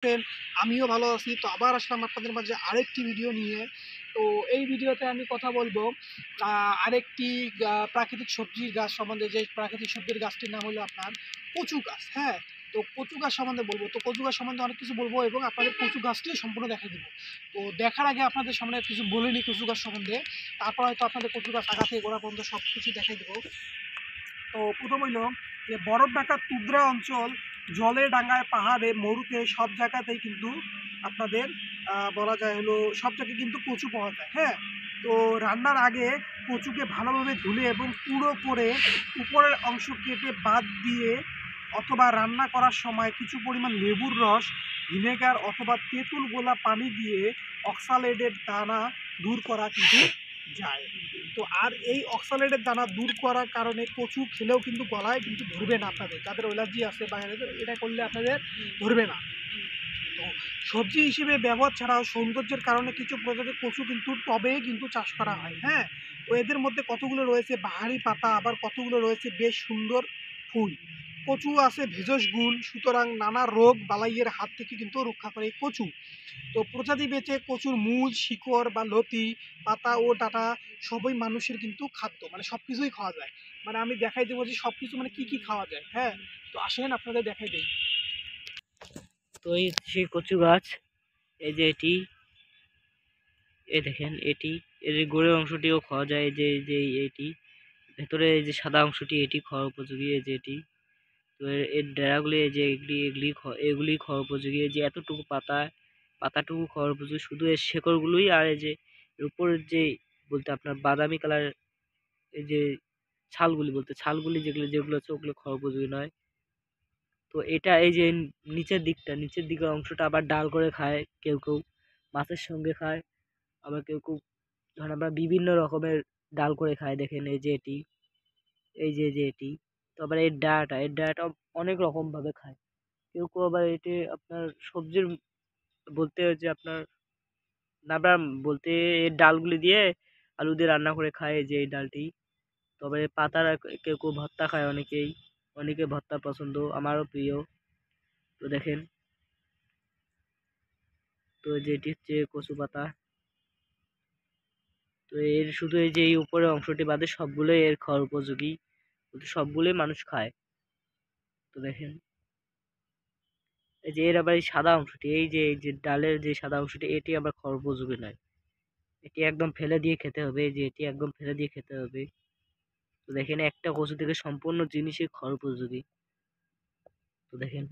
আছেন? আমিও ভালো আছি। তো আবার আসলাম আপনাদের মাঝে আরেকটি ভিডিও নিয়ে। তো এই ভিডিওতে আমি কথা বলবো আরেকটি প্রাকৃতিক সবজির গাছ সম্বন্ধে। যে প্রাকৃতিক সবজির গাছটির নাম হলো আপনার কচু গাছ। হ্যাঁ, তো কচু গাছ সম্বন্ধে বলবো। তো কচু গাছ সম্বন্ধে অনেক কিছু বলবো এবং আপনাদের কচু গাছটি সম্পূর্ণ দেখাই দিব। তো দেখার আগে আপনাদের সামনে কিছু বলে নিই কচু গাছ সম্বন্ধে। তারপর হয়তো আপনাদের কচু গাছ আগা থেকে গোড়া পর্যন্ত সব কিছু দেখাই দেবো। তো প্রথম হইল যে বরফ ঢাকা তুদ্রা অঞ্চল, জলে ডাঙ্গায় পাহাড়ে মরুতে সব জায়গাতেই কিন্তু আপনাদের বলা যায় হলো সব জায়গায় কিন্তু কচু পাওয়া যায়। হ্যাঁ, তো রান্নার আগে কচুকে ভালোভাবে ধুলে এবং পুরো করে উপরের অংশ কেটে বাদ দিয়ে অথবা রান্না করার সময় কিছু পরিমাণ লেবুর রস, ভিনেগার অথবা তেঁতুল গোলা পানি দিয়ে অক্সালেটের দানা দূর করা কিন্তু যায়। তো আর এই অক্সালেটের দানা দূর করার কারণে কচু খেলেও কিন্তু গলায় কিন্তু ধরবে না আপনাদের, যাদের অ্যালার্জি আছে বা এটা করলে আপনাদের ধরবে না। তো সবজি হিসেবে ব্যবহার ছাড়াও সৌন্দর্যের কারণে কিছু প্রজাতির কচু কিন্তু টবে কিন্তু চাষ করা হয়। হ্যাঁ, তো এদের মধ্যে কতগুলো রয়েছে বাহারি পাতা, আবার কতগুলো রয়েছে বেশ সুন্দর ফুল। কচু আছে ভেষজ গুণ, সুতরাং নানা রোগ বালাইয়ের হাত থেকে কিন্তু রক্ষা করে এই কচু। তো প্রজাতি বেঁচে কচুর মূল, শিকড় বা লতি, পাতা ও ডাঁটা সবই মানুষের কিন্তু খাদ্য, মানে সব কিছুই খাওয়া যায়। মানে আমি দেখাই দেবো যে সব কিছু মানে কী কী খাওয়া যায়। হ্যাঁ, তো আসেন আপনাদের দেখাই দিই। তো এই সেই কচু গাছ, এই যে এটি, এই দেখেন এটি, এর যে গোড়ের অংশটিও খাওয়া যায়। এই যে এটি ভেতরে এই যে সাদা অংশটি, এটি খাওয়ার উপযোগী। এই যে এটি, তো এর ডেরাগুলি, এই যে এগুলি খাওয়ার উপযোগী। এই যে এতটুকু পাতাটুকু খাওয়ার উপযোগী, শুধু এর শেকড়গুলোই। আর এই যে এর উপরের যে বলতে আপনার বাদামি কালার, এই যে ছালগুলি যেগুলো যেগুলো আছে, ওগুলো খাওয়ার উপযোগী নয়। তো এটা এই যে নিচের দিকের অংশটা আবার ডাল করে খায় কেউ কেউ, মাছের সঙ্গে খায়। আবার কেউ কেউ ধরেন আমরা বিভিন্ন রকমের ডাল করে খায়। দেখেন এই যে এটি, এই যে এটি। তো আবার এর ডাঁটা অনেক রকম ভাবে খায়। কেউ কেউ আবার এটি আপনার সবজির বলতে যে আপনার নাবড়া বলতে এর ডালগুলি দিয়ে আলু দিয়ে রান্না করে খায়, এই যে এই ডালটি। তবে পাতার কেউ কেউ ভর্তা খায়, অনেকে ভর্তা পছন্দ, আমারও প্রিয়। তো দেখেন, তো যেটি হচ্ছে কচু পাতা। তো এর শুধু এই যে এই উপরের অংশটি বাদে সবগুলোই এর খাওয়ার উপযোগী, সবগুলোই মানুষ খায়। তো দেখেন, এই যে এর আবার এই সাদা অংশটি, এই যে ডালের যে সাদা অংশটি, এটি আবার খাওয়ার উপযোগী নয়। এটি একদম ফেলে দিয়ে খেতে হবে। এই যে এটি একদম ফেলে দিয়ে খেতে হবে। তো দেখেন, একটা কচু থেকে সম্পূর্ণ জিনিসই খাওয়ার উপযোগী। তো দেখেন।